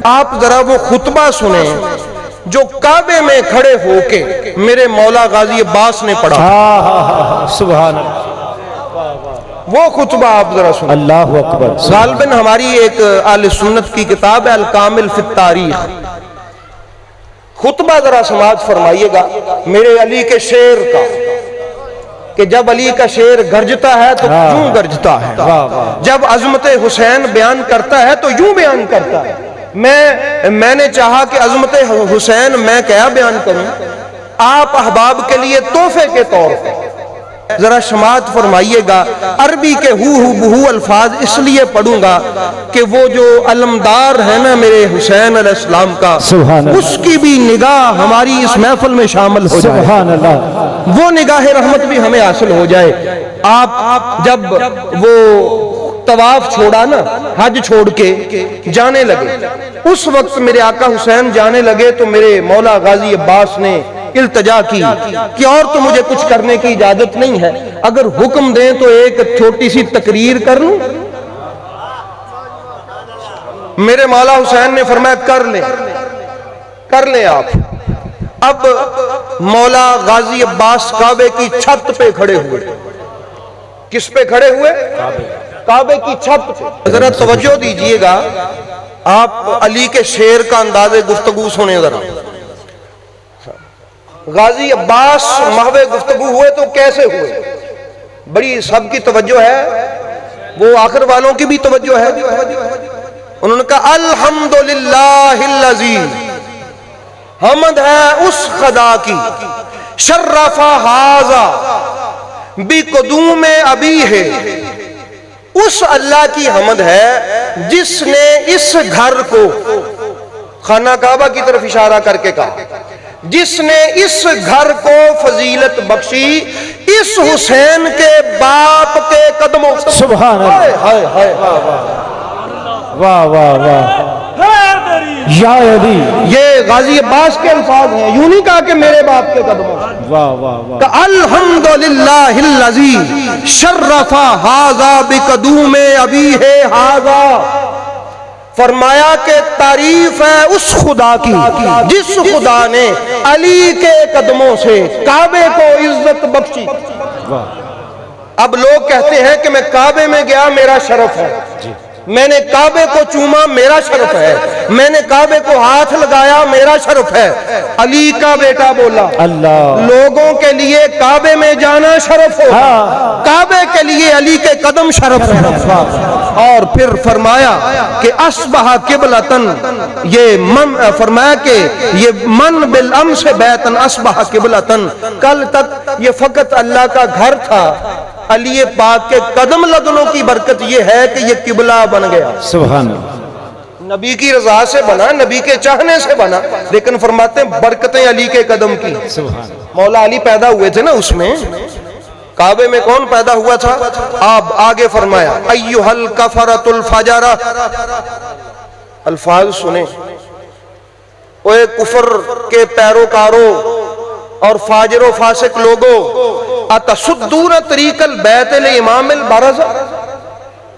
आप जरा वो खुतबा सुने जो काबे में खड़े होके मेरे मौला गाजी अब्बास ने पढ़ा। सुभान अल्लाह, वो खुतबा आप जरा सुने। अल्लाहु अकबर। गालिबन हमारी एक आले सुन्नत की किताब है अल कामिल फित तारीख। खुतबा जरा समाज फरमाइएगा मेरे अली के शेर का, कि जब अली का शेर गरजता है तो यूं गरजता है, जब अजमत हुसैन बयान करता है तो यूं बयान करता है। मैंने चाहा कि अजमत हुसैन मैं क्या बयान करूं, आप अहबाब के लिए तोहफे के तौर पर जरा समाअत फरमाइएगा। अरबी के हु बहु अल्फाज इसलिए पढ़ूंगा कि वो जो अलमदार है ना मेरे हुसैन अलैहिस्सलाम का, उसकी भी निगाह हमारी इस महफिल में शामिल हो जाए। सुभान अल्लाह। वो निगाह रहमत भी हमें हासिल हो जाए। आप जब वो तवाफ छोड़ा ना, हज छोड़ के जाने लगे, उस वक्त मेरे आका हुसैन जाने लगे तो मेरे मौला गाजी अब्बास ने इल्तजा की कि और तो मुझे कुछ करने की इजाजत नहीं है, अगर हुक्म दें तो एक छोटी सी तकरीर कर लूं। मेरे मौला हुसैन ने फरमाया कर ले आप। अब मौला गाजी अब्बास काबे की छत पे खड़े हुए। किस पे खड़े हुए? काबे की छत पे। जरा तवज्जो दीजिएगा, आप अली के शेर का अंदाजे गुफ्तगू सुने जरा। गाजी अब्बास महवे गुफ्तगू हुए तो कैसे हुए? बड़ी सबकी तवज्जो है, वो आखिर वालों की भी तवज्जो है। उन्होंने कहा अल्हम्दुलिल्लाहिल्लज़ी, हमद है उस खुदा की, शर्रफा हाजा बिक़दूम अबी है, उस अल्लाह की हमद है जिसने इस घर को, खाना काबा की तरफ इशारा करके कहा, जिसने इस घर को फजीलत बख्शी इस हुसैन के बाप के कदमों से। सुभान अल्लाह। वाह वाह वाह या अली, ये गाजी अब्बास के अल्फाज हैं, यूं नहीं कहा कि मेरे बाप के कदमों से। वाह वाह वाह। अल्हम्दुलिल्लाहिल्लज़ी शर्रफा हाजा बिक़दूम अबी है हाजा, फरमाया कि तारीफ है उस खुदा की जिस खुदा ने अली के कदमों से काबे को इज्जत बख्शी। अब लोग कहते हैं कि मैं काबे में गया मेरा शरफ है, मैंने काबे को चूमा मेरा शरफ है, मैंने काबे को हाथ लगाया मेरा शरफ है। अली का बेटा बोला अल्लाह, लोगों के लिए काबे में जाना शरफ हो, काबे के लिए अली के कदम शरफ है। और फिर फरमाया कि अस्बहा किबलतन, ये मन फरमाया कि ये मन बिल अम से बैतन अस्बहा किबलतन, कल तक ये फकत अल्लाह का घर था, अली पाक के कदम लदनों की बरकत यह है कि यह किबला बन गया। सुभान अल्लाह। नबी की रजा से बना, नबी के चाहने से बना, लेकिन फरमाते हैं बरकतें अली के कदम की। सुभान। मौला अली पैदा हुए थे ना उसमें, काबे में कौन पैदा हुआ था? आप आगे फरमाया अय्युहल कफरतुल फजरा, अल्फाज सुने, ओए कुफर के पैरोकारों और फाजिर फासिक लोगों, अतसुद्दून तरीकल बैतल इमामिल बरज़ा,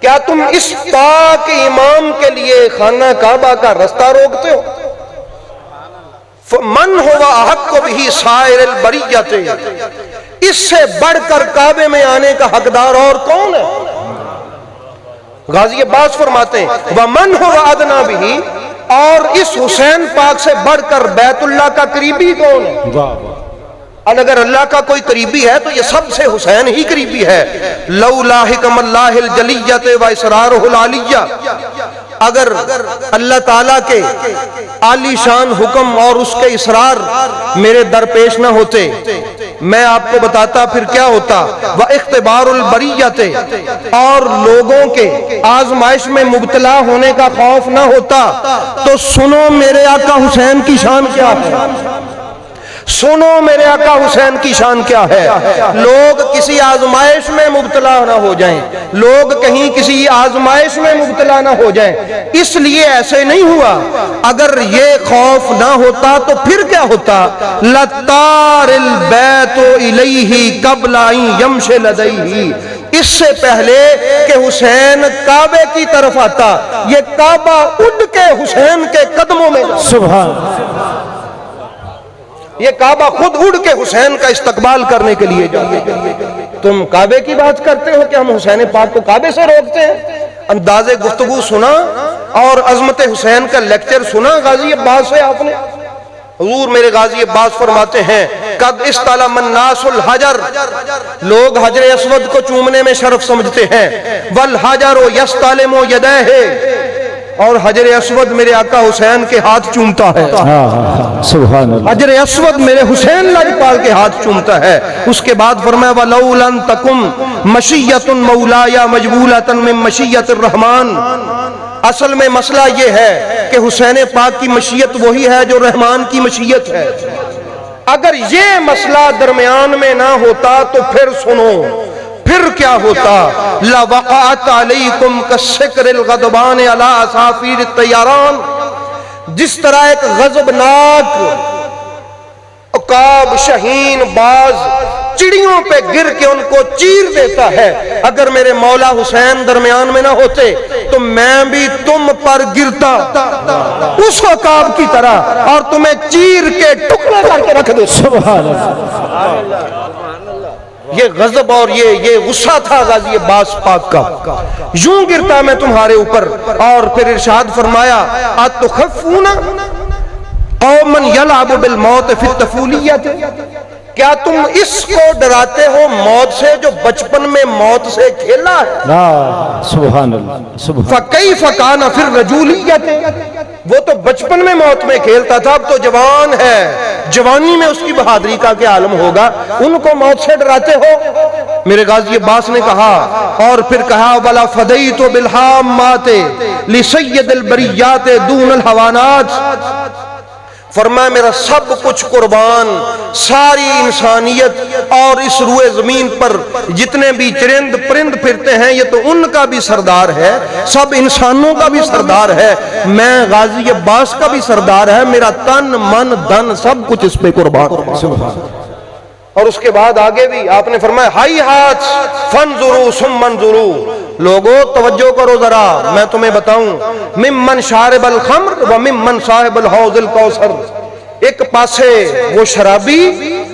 क्या तुम इस पाक इमाम के लिए खाना काबा का रास्ता रोकते हो? मन हुआ हक़ बिही साइरिल बरियते, इससे बढ़कर काबे में आने का हकदार और कौन है? गाजी अब्बास फरमाते हैं व मन हुआ अदना बिही, और इस हुसैन पाक से बढ़कर बैतुल्लाह का करीबी कौन है? अगर अल्लाह का कोई करीबी है तो ये सबसे हुसैन ही करीबी है। लौलाहिकमल्लाहिल जलियत व इसरारुहुल आलिया, अगर अल्लाह ताला के आलीशान हुक्म और उसके इसरार मेरे दरपेश न होते, मैं आपको बताता फिर क्या होता। व इख्तिबारुल बरियते, और लोगों के आजमाइश में मुब्तला होने का खौफ न होता, तो सुनो मेरे आका हुसैन की शान क्या है, सुनो मेरे आका हुसैन की शान क्या है। लोग किसी आजमाइश में मुब्तला ना हो जाएं, लोग कहीं किसी आजमाइश में मुब्तला ना हो जाएं, इसलिए ऐसे नहीं हुआ। अगर ये खौफ ना होता तो फिर क्या होता। लतारिल बैतु इलैहि क़ब्ला अन यमशि लदैहि, इससे पहले कि हुसैन काबे की तरफ आता, ये काबा उड़ के हुसैन के कदमों में जाता। सुभान। ये काबा खुद उड़ के हुसैन का इस्तकबाल करने के लिए जाता। तुम काबे की बात करते हो कि हम हुसैन पाक को काबे से रोकते हैं। अंदाजे गुफ्तगू सुना और अजमत हुसैन का लेक्चर सुना गाजी अब्बास से आपने। हुजूर मेरे गाजी अब्बास फरमाते हैं, कद इस्तलमन नासुल हजर, लोग हजर अस्वद को चूमने में शर्फ समझते हैं। वल हजर यस्तलिमु यदैहि, और हजर अस्वद मेरे आका हुसैन के हाथ चूमता है। सुभान अल्लाह। हजर अस्वद मेरे हुसैन लाजपाल के हाथ चूमता है। उसके बाद फरमाया वलौलन तकुम मशियतुन मौलाया मजबूलतन मिन मशियतिर रहमान। असल में मसला ये है कि हुसैन पाक की मशीयत वही है जो रहमान की मशीयत है। अगर ये मसला दरमियान में ना होता तो फिर सुनो, फिर क्या होता। लवक़अत अलैकुम कश्शिक्रिल गदबान अला असाफिर तैयारान, जिस तरह एक गजबनाक उकाब शहीन बाज चिड़ियों पे गिर के उनको चीर देता है, अगर मेरे मौला हुसैन दरमियान में ना होते तो मैं भी तुम पर गिरता उस उकाब की तरह और तुम्हें चीर के टुकड़े करके रख दे। सुभान। ये गजब और ये गुस्सा था गाजी अब्बास पाक का। यूं गिरता मैं तुम्हारे ऊपर। और फिर इरशाद फरमाया अतुखफ़ूना कौमन यलअबु बिल मौत फी तफूलियत, क्या तुम इसको डराते हो मौत से जो बचपन में मौत से खेला है। सुभान अल्लाह। फकैफ़ कान फिर रजूलियत, वो तो बचपन में मौत में खेलता था, अब तो जवान है, जवानी में उसकी बहादुरी का क्या आलम होगा, उनको मौत से डराते हो। मेरे गाजी अब्बास ने कहा और फिर कहा वला फदैतु बिलहाम्माते लिसय्यदिल बरियाते दूनल हवानात, फरमाया मेरा सब कुछ कुर्बान, सारी इंसानियत और इस रुए जमीन पर जितने भी चरिंद परिंद फिरते हैं ये तो उनका भी सरदार है, सब इंसानों का भी सरदार है, मैं गाजी अब्बास का भी सरदार है, मेरा तन मन धन सब कुछ इस पे कुर्बान। और उसके बाद आगे भी आपने फरमाया हाई हाथ फनजुरू सुम्मनजुरू, लोगों तवज्जो करो जरा, मैं तुम्हें बताऊं। मिम्मन शारिबल खम्र व मिम्मन साहिबल हौजुल कौसर, एक पासे वो शराबी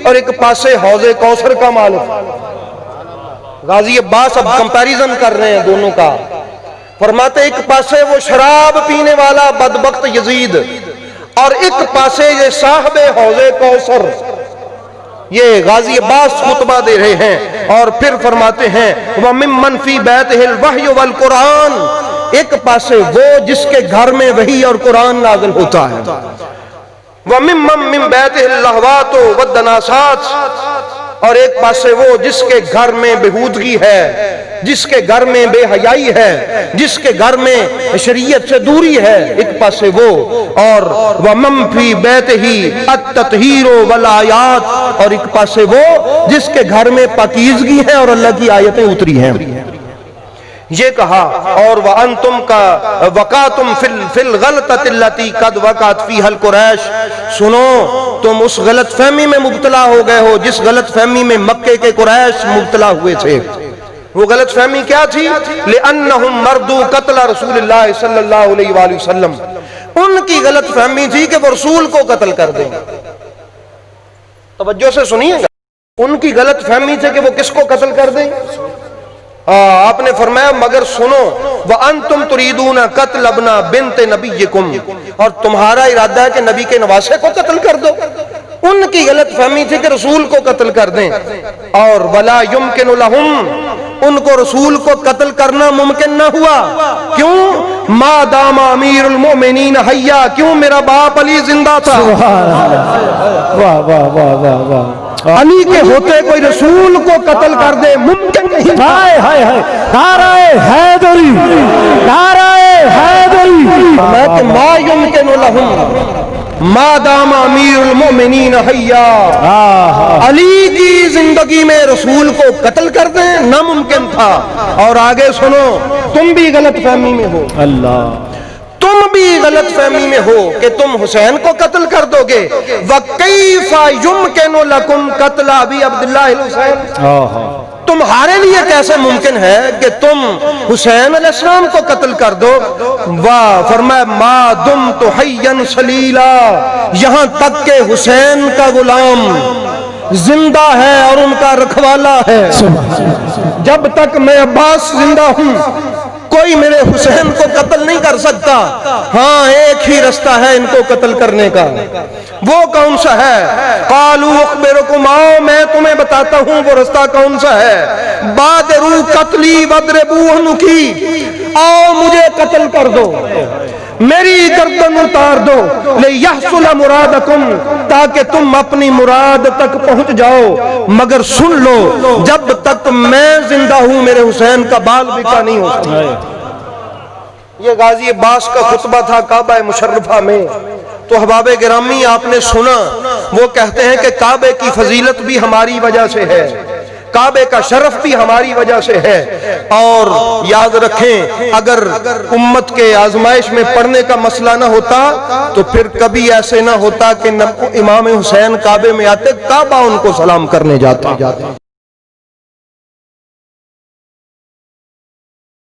और एक पासे हौजे कौसर का मालिक। गाजी अब्बास अब कंपैरिजन कर रहे हैं दोनों का। फरमाते एक पासे वो शराब पीने वाला बदबख्त यजीद और एक पासे ये साहिबे हौजे कौसर। ये गाजी अब्बास खुतबा दे रहे हैं और फिर फरमाते हैं व मिम्मन फी बैतिहिल वह्य वल कुरान, एक पासे वो जिसके घर में वही और कुरान नाज़िल होता है। व मिम्मन मिन बैतिहिल लहवात वद्दनासात, और एक पासे वो जिसके घर में बेहूदगी है, जिसके घर में बेहयाई है, जिसके घर में शरीयत से दूरी है, एक पासे वो। और वमम फी बैतिही अत्ततहीरो वल आयात, और एक पासे वो जिसके घर में पाकीज़गी है और अल्लाह की आयतें उतरी हैं। ये कहा और वह अंतुम का वकातुम फिल गलततिल्लती कद वकात फीहल कुरैश, सुनो तुम उस गलत फहमी में मुब्तला हो गए हो जिस गलत फहमी में मक्के के कुरैश मुब्तला हुए थे। वो गलत फहमी क्या थी? लिअन्नहुम मर्दू कत्ल रसूलिल्लाह सल्लल्लाहु अलैहि वसल्लम, उनकी गलत फहमी थी कि वो रसूल को कत्ल कर देंगे। तवज्जो से सुनिएगा, उनकी गलत फहमी थी कि वो किसको कत्ल कर देंगे। आपने फरमाया मगर सुनो व अंतुम तुरीदूना कत्ल अबना बिन्ते नबीयकुम, और तुम्हारा इरादा है कि नबी के नवासे को कत्ल कर दो। उनकी गलत फहमी थी कि रसूल को कत्ल कर दें। और वला युमकिनु लहुम, उनको रसूल को कत्ल करना मुमकिन न हुआ। क्यों? मा दामा अमीरुल मोमिनीन हय्या, क्यों मेरा बाप अली जिंदा था। वाह वाह वाह वाह वाह। अली के होते कोई रसूल को कत्ल कर दे मुमकिन नहीं। हाय हाय हाय, नाराए हैदरी, नाराए हैदरी। मैं मा युमकिनु लहुम मा दामा अमीरुल मोमिनीन हय्या, अली की जिंदगी में रसूल को कत्ल कर दें नामुमकिन था। और आगे सुनो, तुम भी गलत फहमी में हो, अल्लाह, तुम भी गलत फहमी में हो कि तुम हुसैन को कत्ल कर दोगे। व कैफा युमकिनु लकुम कत्ल अबी अब्दुल्लाह हुसैन, तुम्हारे लिए कैसे मुमकिन है कि तुम हुसैन अलैहिस्सलाम को कत्ल कर दो? वाह, फरमाया मा दुम तो हय्यन सलीला, यहां तक के हुसैन का गुलाम जिंदा है और उनका रखवाला है। जब तक मैं अब्बास जिंदा हूं कोई मेरे हुसैन को कत्ल नहीं कर सकता। हाँ, एक ही रास्ता है इनको कत्ल करने का, वो कौन सा है? कालू अखबिरुकुम, आओ मैं तुम्हें बताता हूं वो रास्ता कौन सा है। बादरू कत्ली वद्रिबूहु की, आओ मुझे कत्ल कर दो, मेरी गर्दन उतार दो, ले यहसुल मुरादकुम, ताकि तुम अपनी मुराद तक पहुंच जाओ। मगर सुन लो, जब तक मैं जिंदा हूं मेरे हुसैन का बाल बिका नहीं हो सकता। ये गाजी अब्बास का खुतबा था काबा मुशर्रफा में। तो अहबाब गिरामी आपने सुना, वो कहते हैं कि काबे की फजीलत भी हमारी वजह से है, काबे का शरफ भी हमारी वजह से है। और याद रखें, अगर उम्मत के आजमाइश में पढ़ने का मसला ना होता तो फिर कभी ऐसे ना होता कि इमाम हुसैन काबे में आते, काबा उनको सलाम करने जाता।